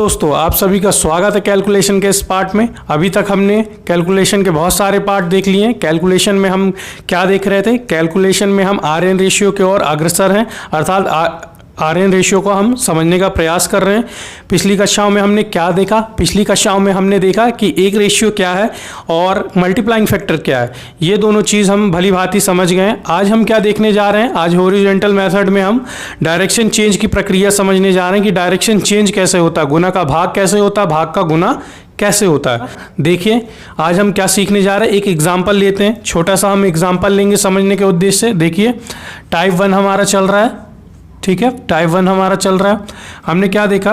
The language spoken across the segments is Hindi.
दोस्तों, आप सभी का स्वागत है कैलकुलेशन के इस पार्ट में। अभी तक हमने कैलकुलेशन के बहुत सारे पार्ट देख लिए हैं। कैलकुलेशन में हम क्या देख रहे थे? कैलकुलेशन में हम आर एन रेशियो की ओर अग्रसर हैं, अर्थात आर एन रेशियो को हम समझने का प्रयास कर रहे हैं। पिछली कक्षाओं में हमने क्या देखा? पिछली कक्षाओं में हमने देखा कि एक रेशियो क्या है और मल्टीप्लाइंग फैक्टर क्या है। ये दोनों चीज़ हम भली भांति समझ गए हैं। आज हम क्या देखने जा रहे हैं? आज हॉरिजॉन्टल मेथड में हम डायरेक्शन चेंज की प्रक्रिया समझने जा रहे हैं कि डायरेक्शन चेंज कैसे होता है, गुना का भाग कैसे होता है, भाग का गुना कैसे होता है। देखिए आज हम क्या सीखने जा रहे हैं। एक एग्जाम्पल लेते हैं, छोटा सा हम एग्जाम्पल लेंगे समझने के उद्देश्य से। देखिए टाइप 1 हमारा चल रहा है, ठीक है, टाइप 1 हमारा चल रहा है। हमने क्या देखा?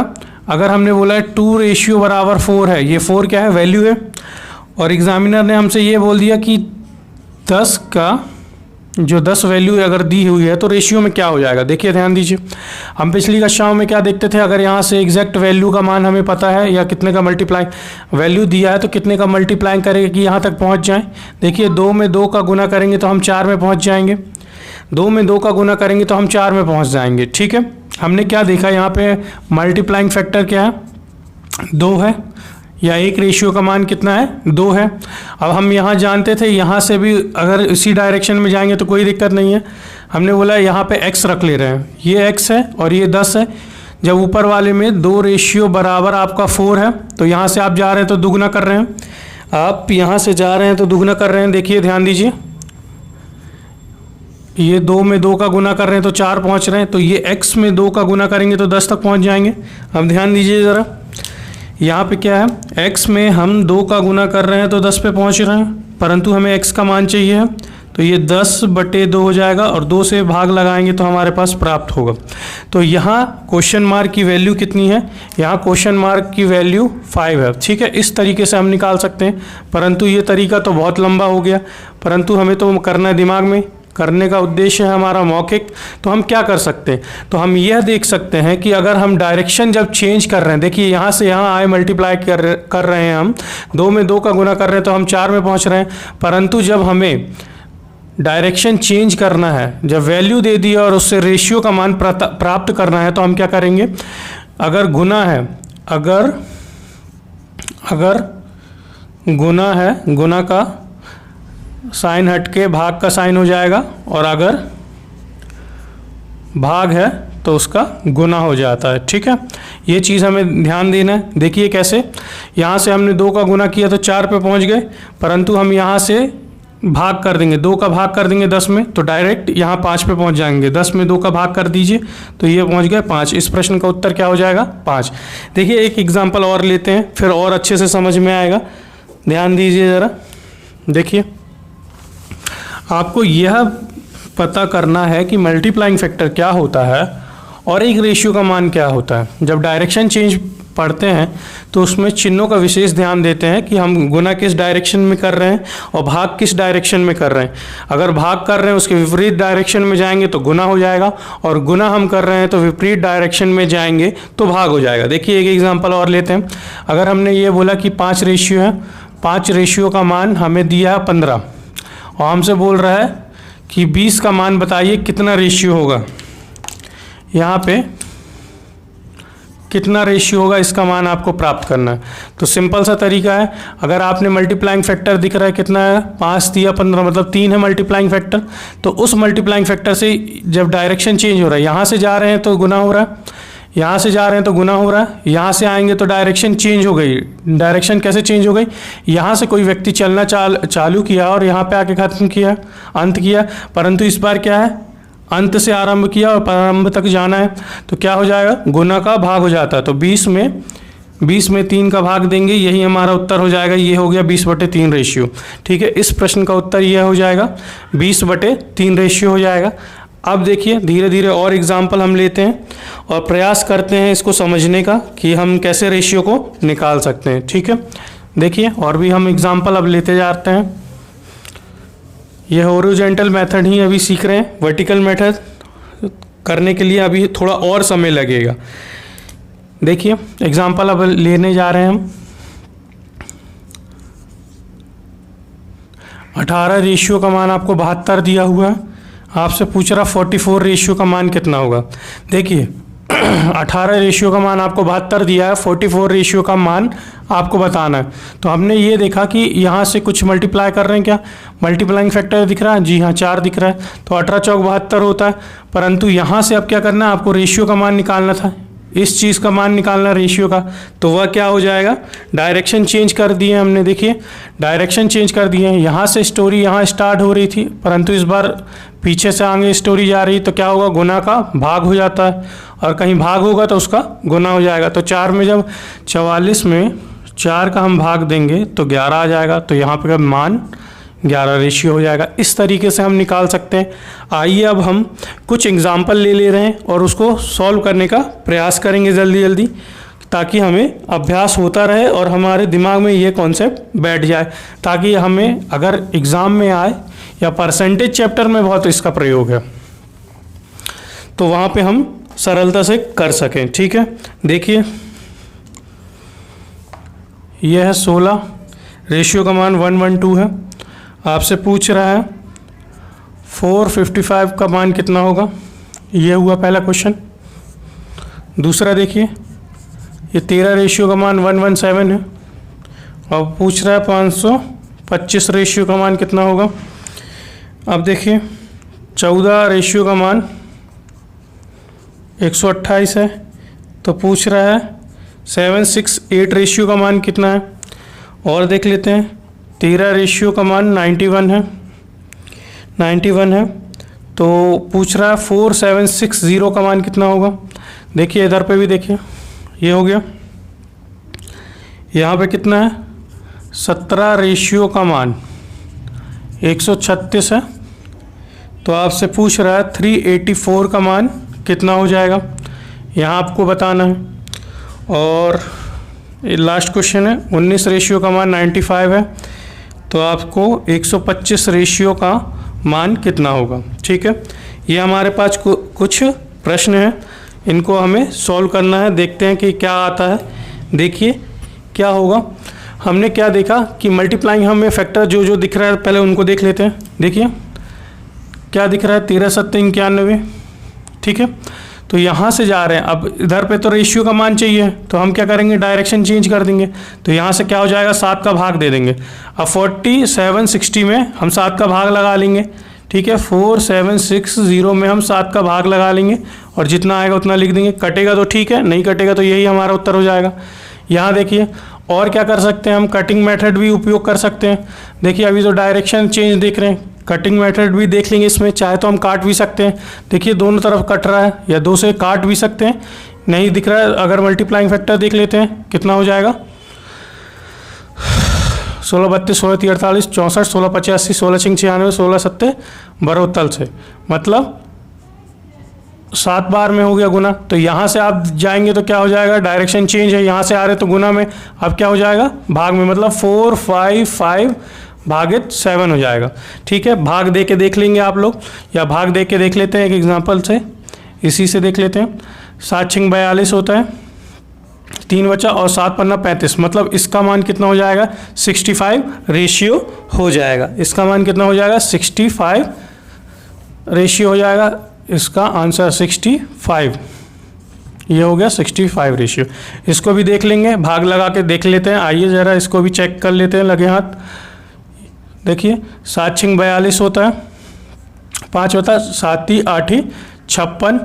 अगर हमने बोला है 2 रेशियो बराबर 4 है, ये 4 क्या है? वैल्यू है। और एग्जामिनर ने हमसे ये बोल दिया कि 10 का जो 10 वैल्यू अगर दी हुई है तो रेशियो में क्या हो जाएगा। देखिए ध्यान दीजिए, हम पिछली कक्षाओं में क्या देखते थे? अगर यहाँ से एग्जैक्ट वैल्यू का मान हमें पता है या कितने का मल्टीप्लाई वैल्यू दिया है तो कितने का मल्टीप्लाई करेंगे कि यहाँ तक पहुँच जाए। देखिए 2 में 2 का गुना करेंगे तो हम 4 में पहुँच जाएंगे, 2 में 2 का गुना करेंगे तो हम 4 में पहुंच जाएंगे। ठीक है, हमने क्या देखा यहाँ पे? मल्टीप्लाइंग फैक्टर क्या है? 2 है, या एक रेशियो का मान कितना है? 2 है। अब हम यहाँ जानते थे, यहाँ से भी अगर इसी डायरेक्शन में जाएंगे तो कोई दिक्कत नहीं है। हमने बोला यहाँ पे x रख ले रहे हैं, ये x है और ये 10 है। जब ऊपर वाले में 2 रेशियो बराबर आपका 4 है तो यहाँ से आप जा रहे हैं तो दुगना कर रहे हैं, आप यहाँ से जा रहे हैं तो दुगना कर रहे हैं। देखिए ध्यान दीजिए, ये 2 में 2 का गुना कर रहे हैं तो 4 पहुंच रहे हैं, तो ये x में 2 का गुना करेंगे तो 10 तक पहुंच जाएंगे। अब ध्यान दीजिए ज़रा, यहाँ पे क्या है? x में हम 2 का गुना कर रहे हैं तो 10 पे पहुंच रहे हैं, परंतु हमें x का मान चाहिए है तो ये 10/2 हो जाएगा और 2 से भाग लगाएंगे तो हमारे पास प्राप्त होगा। तो यहाँ क्वेश्चन मार्क की वैल्यू कितनी है? यहाँ क्वेश्चन मार्क की वैल्यू 5 है। ठीक है, इस तरीके से हम निकाल सकते हैं, परंतु ये तरीका तो बहुत लंबा हो गया, परंतु हमें तो करना है दिमाग में, करने का उद्देश्य है हमारा मौखिक। तो हम क्या कर सकते हैं? तो हम यह देख सकते हैं कि अगर हम डायरेक्शन जब चेंज कर रहे हैं, देखिए यहाँ से यहाँ आए मल्टीप्लाई कर रहे हैं, हम 2 में 2 का गुना कर रहे हैं तो हम 4 में पहुँच रहे हैं, परंतु जब हमें डायरेक्शन चेंज करना है, जब वैल्यू दे दी और उससे रेशियो का मान प्राप्त करना है तो हम क्या करेंगे? अगर गुना है, अगर गुना है, गुना का साइन हट के भाग का साइन हो जाएगा, और अगर भाग है तो उसका गुना हो जाता है। ठीक है, ये चीज़ हमें ध्यान देना है। देखिए कैसे, यहाँ से हमने 2 का गुना किया तो 4 पे पहुँच गए, परंतु हम यहाँ से भाग कर देंगे, 2 का भाग कर देंगे 10 में तो डायरेक्ट यहाँ 5 पे पहुँच जाएंगे। 10 में 2 का भाग कर दीजिए तो ये पहुँच गए 5। इस प्रश्न का उत्तर क्या हो जाएगा? 5। देखिए एक एग्जाम्पल और लेते हैं, फिर और अच्छे से समझ में आएगा। ध्यान दीजिए ज़रा, देखिए आपको यह पता करना है कि मल्टीप्लाइंग फैक्टर क्या होता है और एक रेशियो का मान क्या होता है। जब डायरेक्शन चेंज पढ़ते हैं तो उसमें चिन्हों का विशेष ध्यान देते हैं कि हम गुना किस डायरेक्शन में कर रहे हैं और भाग किस डायरेक्शन में कर रहे हैं। अगर भाग कर रहे हैं उसके विपरीत डायरेक्शन में जाएंगे तो गुना हो जाएगा, और गुना हम कर रहे हैं तो विपरीत डायरेक्शन में जाएंगे तो भाग हो जाएगा। देखिए एक एग्जाम्पल और लेते हैं। अगर हमने ये बोला कि 5 रेशियो है, 5 रेशियो का मान हमें दिया है 15 और हमसे बोल रहा है कि 20 का मान बताइए कितना रेशियो होगा। यहाँ पे कितना रेशियो होगा, इसका मान आपको प्राप्त करना है। तो सिंपल सा तरीका है, अगर आपने मल्टीप्लाइंग फैक्टर दिख रहा है कितना है? 5 दिया 15 मतलब 3 है मल्टीप्लाइंग फैक्टर। तो उस मल्टीप्लाइंग फैक्टर से जब डायरेक्शन चेंज हो रहा है, यहाँ से जा रहे हैं तो गुना हो रहा है, यहाँ से जा रहे हैं तो गुना हो रहा है, यहाँ से आएंगे तो डायरेक्शन चेंज हो गई। डायरेक्शन कैसे चेंज हो गई? यहाँ से कोई व्यक्ति चलना चालू किया और यहाँ पे आके खत्म किया, अंत किया, परंतु इस बार क्या है? अंत से आरंभ किया और प्रारंभ तक जाना है, तो क्या हो जाएगा? गुना का भाग हो जाता है। तो 20 में 3 का भाग देंगे, यही हमारा उत्तर हो जाएगा। ये हो गया 20/3 रेशियो। ठीक है, इस प्रश्न का उत्तर यह हो जाएगा 20/3 रेशियो हो जाएगा। अब देखिए धीरे धीरे और एग्जाम्पल हम लेते हैं और प्रयास करते हैं इसको समझने का कि हम कैसे रेशियो को निकाल सकते हैं। ठीक है, देखिए और भी हम एग्जाम्पल अब लेते जाते हैं। ये हॉरिजॉन्टल मेथड ही अभी सीख रहे हैं, वर्टिकल मेथड करने के लिए अभी थोड़ा और समय लगेगा। देखिए एग्जाम्पल अब लेने जा रहे हैं हम। 18 रेशियो का मान आपको 72 दिया हुआ है, आपसे पूछ रहा 44 रेशियो का मान कितना होगा। देखिए 18 रेशियो का मान आपको 72 दिया है, 44 रेशियो का मान आपको बताना है। तो हमने ये देखा कि यहाँ से कुछ मल्टीप्लाई कर रहे हैं, क्या मल्टीप्लाइंग फैक्टर दिख रहा है? जी हाँ, 4 दिख रहा है। तो 18 चौक 72 होता है, परंतु यहाँ से अब क्या करना है, आपको रेशियो का मान निकालना था, इस चीज़ का मान निकालना रेशियो का। तो वह क्या हो जाएगा, डायरेक्शन चेंज कर दिए हमने, देखिए डायरेक्शन चेंज कर दिए हैं। यहाँ से स्टोरी यहाँ स्टार्ट हो रही थी, परंतु इस बार पीछे से आगे स्टोरी जा रही, तो क्या होगा, गुना का भाग हो जाता है, और कहीं भाग होगा तो उसका गुना हो जाएगा। तो 4 में जब 44 में 4 का हम भाग देंगे तो 11 आ जाएगा, तो यहाँ पर मान 11 रेशियो हो जाएगा। इस तरीके से हम निकाल सकते हैं। आइए अब हम कुछ एग्जाम्पल ले रहे हैं और उसको सॉल्व करने का प्रयास करेंगे जल्दी जल्दी, ताकि हमें अभ्यास होता रहे और हमारे दिमाग में ये कॉन्सेप्ट बैठ जाए, ताकि हमें अगर एग्ज़ाम में आए या परसेंटेज चैप्टर में बहुत इसका प्रयोग है तो वहाँ पे हम सरलता से कर सकें। ठीक है, देखिए यह है 16, रेशियो का मान 112 है। आपसे पूछ रहा है 455 का मान कितना होगा, ये हुआ पहला क्वेश्चन। दूसरा देखिए, ये 13 रेशियो का मान 117 है, और पूछ रहा है 525 रेशियो का मान कितना होगा। अब देखिए 14 रेशियो का मान 128 है, तो पूछ रहा है 768 रेशियो का मान कितना है। और देख लेते हैं, 13 रेशियो का मान 91 है, तो पूछ रहा है 4760 का मान कितना होगा। देखिए इधर पे भी देखिए, ये हो गया, यहाँ पे कितना है, 17 रेशियो का मान 136 है, तो आपसे पूछ रहा है 384 का मान कितना हो जाएगा, यहाँ आपको बताना है। और लास्ट क्वेश्चन है, 19 रेशियो का मान 95 है, तो आपको 125 रेशियो का मान कितना होगा। ठीक है, ये हमारे पास कुछ प्रश्न हैं, इनको हमें सॉल्व करना है। देखते हैं कि क्या आता है। देखिए क्या होगा, हमने क्या देखा कि मल्टीप्लाइंग हमें फैक्टर जो जो दिख रहा है पहले उनको देख लेते हैं। देखिए क्या दिख रहा है, 13 7 91। ठीक है, तो यहाँ से जा रहे हैं, अब इधर पे तो रेशियो का मान चाहिए, तो हम क्या करेंगे, डायरेक्शन चेंज कर देंगे। तो यहाँ से क्या हो जाएगा, 7 का भाग दे देंगे। अब 4760 में हम 7 का भाग लगा लेंगे। ठीक है, 4760 में हम 7 का भाग लगा लेंगे और जितना आएगा उतना लिख देंगे। कटेगा तो ठीक है, नहीं कटेगा तो यही हमारा उत्तर हो जाएगा। यहाँ देखिए और क्या कर सकते हैं, हम कटिंग मेथड भी उपयोग कर सकते हैं। देखिए अभी तो डायरेक्शन चेंज देख रहे हैं, कटिंग मेथड भी देख लेंगे इसमें। चाहे तो हम काट भी सकते हैं, देखिए दोनों तरफ कट रहा है, या 2 से काट भी सकते हैं। नहीं दिख रहा है, अगर मल्टीप्लाइंग फैक्टर देख लेते हैं कितना हो जाएगा, 16 32 16 3 48 64 16 85 16 6 96 16 7 72 से, मतलब 7 बार में हो गया गुना। तो यहाँ से आप जाएंगे तो क्या हो जाएगा, डायरेक्शन चेंज है, यहाँ से आ रहे तो गुना में, अब क्या हो जाएगा भाग में, मतलब 455 भागित 7 हो जाएगा। ठीक है, भाग दे के देख लेंगे आप लोग, या भाग दे के देख लेते हैं एक एग्जांपल से, इसी से देख लेते हैं। 7 6 42 होता है, 3 बचा, और 7 पन्ना 35, मतलब इसका मान कितना हो जाएगा, 65 रेशियो हो जाएगा। इसका मान कितना हो जाएगा, 65 रेशियो हो जाएगा। इसका आंसर 65, ये हो गया 65 रेशियो। इसको भी देख लेंगे, भाग लगा के देख लेते हैं। आइए ज़रा इसको भी चेक कर लेते हैं लगे हाथ। देखिए 7 6 42 होता है, 5 होता है, 7 8 56।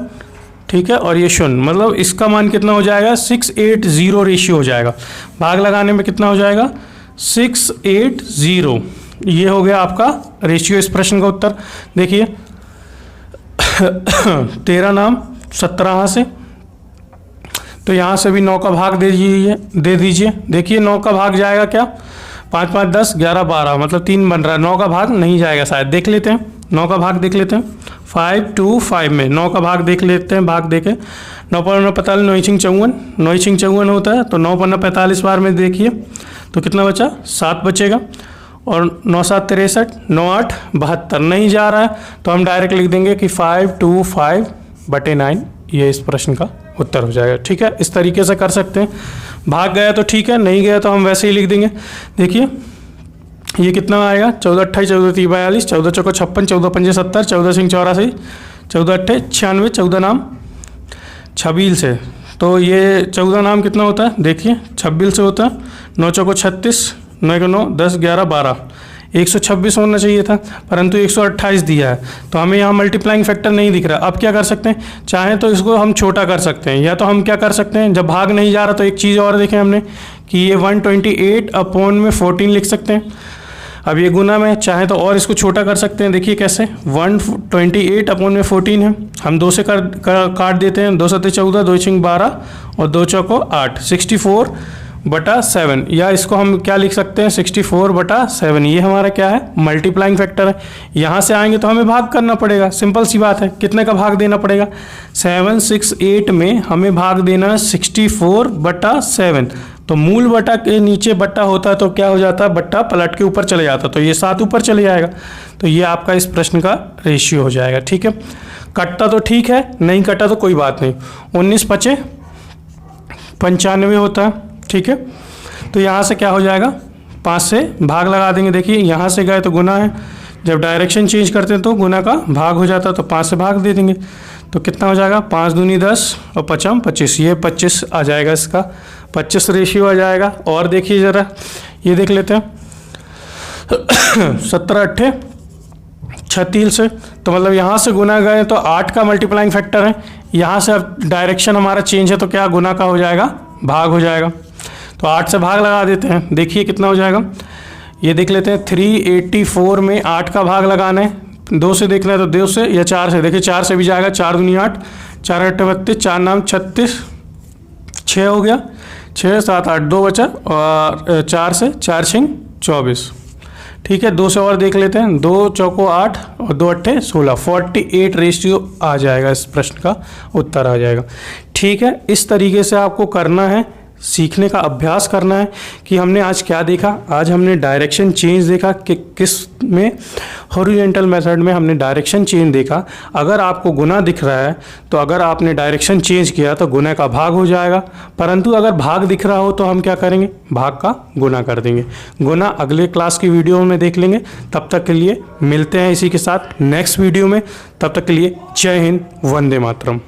ठीक है, और ये 0, मतलब इसका मान कितना हो जाएगा, 680 रेशियो हो जाएगा। भाग लगाने में कितना हो जाएगा, 680। ये हो गया आपका रेशियो, इस प्रश्न का उत्तर। देखिए 13 नाम 17 से, तो यहाँ से भी 9 का भाग दे दीजिए। देखिए 9 का भाग जाएगा क्या, 5 5 10 11 12, मतलब 3 बन रहा है। 9 का भाग नहीं जाएगा शायद, देख लेते हैं 9 का भाग देख लेते हैं। 5 2 5 में 9 का भाग देख लेते हैं, भाग देके 9 पन्ना 45 9 छिंग 54, 9 छिंग 54 होता है, तो 9 पन्ना 45 बार में देखिए तो कितना बचा, 7 बचेगा, और 9 7 63, 9 8 72 नहीं जा रहा है, तो हम डायरेक्ट लिख देंगे कि 525/9, ये इस प्रश्न का उत्तर हो जाएगा। ठीक है, इस तरीके से कर सकते हैं। भाग गया तो ठीक है, नहीं गया तो हम वैसे ही लिख देंगे। देखिए ये कितना आएगा, 14 28 14 30 42, 14 चौको 56, 14 पंजे 70, 14 सिंह 84, 14 8 96, 14 नाम छबील से, तो ये 14 नाम कितना होता है देखिए, छबील से होता है 9 चौको 36, 9 को 9 10 11 12, 126 होना चाहिए था परंतु 128 दिया है, तो हमें यहाँ मल्टीप्लाइंग फैक्टर नहीं दिख रहा। अब क्या कर सकते हैं, चाहें तो इसको हम छोटा कर सकते हैं, या तो हम क्या कर सकते हैं, जब भाग नहीं जा रहा तो एक चीज़ और देखें हमने कि ये 128 अपॉन में 14 लिख सकते हैं। अब ये गुना में चाहे तो और इसको छोटा कर सकते हैं, देखिए कैसे, 128 अपॉन में 14 है, हम 2 से काट देते हैं, 2 सत्ते 14, 2 छिंग 12 और 2 चौको 8, 64/7, या इसको हम क्या लिख सकते हैं 64/7। ये हमारा क्या है, मल्टीप्लाइंग फैक्टर है। यहाँ से आएंगे तो हमें भाग करना पड़ेगा, सिंपल सी बात है, कितने का भाग देना पड़ेगा, 768 में हमें भाग देना है 64/7। तो मूल बटा के नीचे बट्टा होता है तो क्या हो जाता है, बट्टा पलट के ऊपर चले जाता, तो ये 7 ऊपर चले जाएगा, तो ये आपका इस प्रश्न का रेशियो हो जाएगा। ठीक है, कटता तो ठीक है, नहीं कटा तो कोई बात नहीं। 19 × 5 = 95 होता है। ठीक है, तो यहाँ से क्या हो जाएगा, 5 से भाग लगा देंगे। देखिए यहाँ से गए तो गुना है, जब डायरेक्शन चेंज करते हैं तो गुना का भाग हो जाता है, तो 5 से भाग दे देंगे, तो कितना हो जाएगा, 5 दूनी 10 और 5 25, ये 25 आ जाएगा, इसका 25 रेशियो आ जाएगा। और देखिए ज़रा ये देख लेते हैं 17 8 36 से, तो मतलब यहाँ से गुना गए तो 8 का मल्टीप्लाइंग फैक्टर है, यहाँ से अब डायरेक्शन हमारा चेंज है तो क्या गुना का हो जाएगा, भाग हो जाएगा, तो 8 से भाग लगा देते हैं, देखिए कितना हो जाएगा, ये देख लेते हैं 384 में 8 का भाग लगाना है, 2 से देखना है तो 2 से या 4 से, देखिए 4 से भी जाएगा, 4 दूनी 8, 4 8 32, 4 नाम 36, 6 हो गया, 6 7 8 2 बचा, और 4 से 4 छिंग 24। ठीक है, 2 से और देख लेते हैं, 2 चौको 8 और 2 अट्ठे 16, 48 रेशियो आ जाएगा, इस प्रश्न का उत्तर आ जाएगा। ठीक है, इस तरीके से आपको करना है, सीखने का अभ्यास करना है कि हमने आज क्या देखा। आज हमने डायरेक्शन चेंज देखा कि किस में, हॉरिजॉन्टल मेथड में हमने डायरेक्शन चेंज देखा। अगर आपको गुना दिख रहा है तो अगर आपने डायरेक्शन चेंज किया तो गुना का भाग हो जाएगा, परंतु अगर भाग दिख रहा हो तो हम क्या करेंगे, भाग का गुना कर देंगे। गुना अगले क्लास की वीडियो में देख लेंगे। तब तक के लिए मिलते हैं इसी के साथ नेक्स्ट वीडियो में। तब तक के लिए जय हिंद, वंदे मातरम।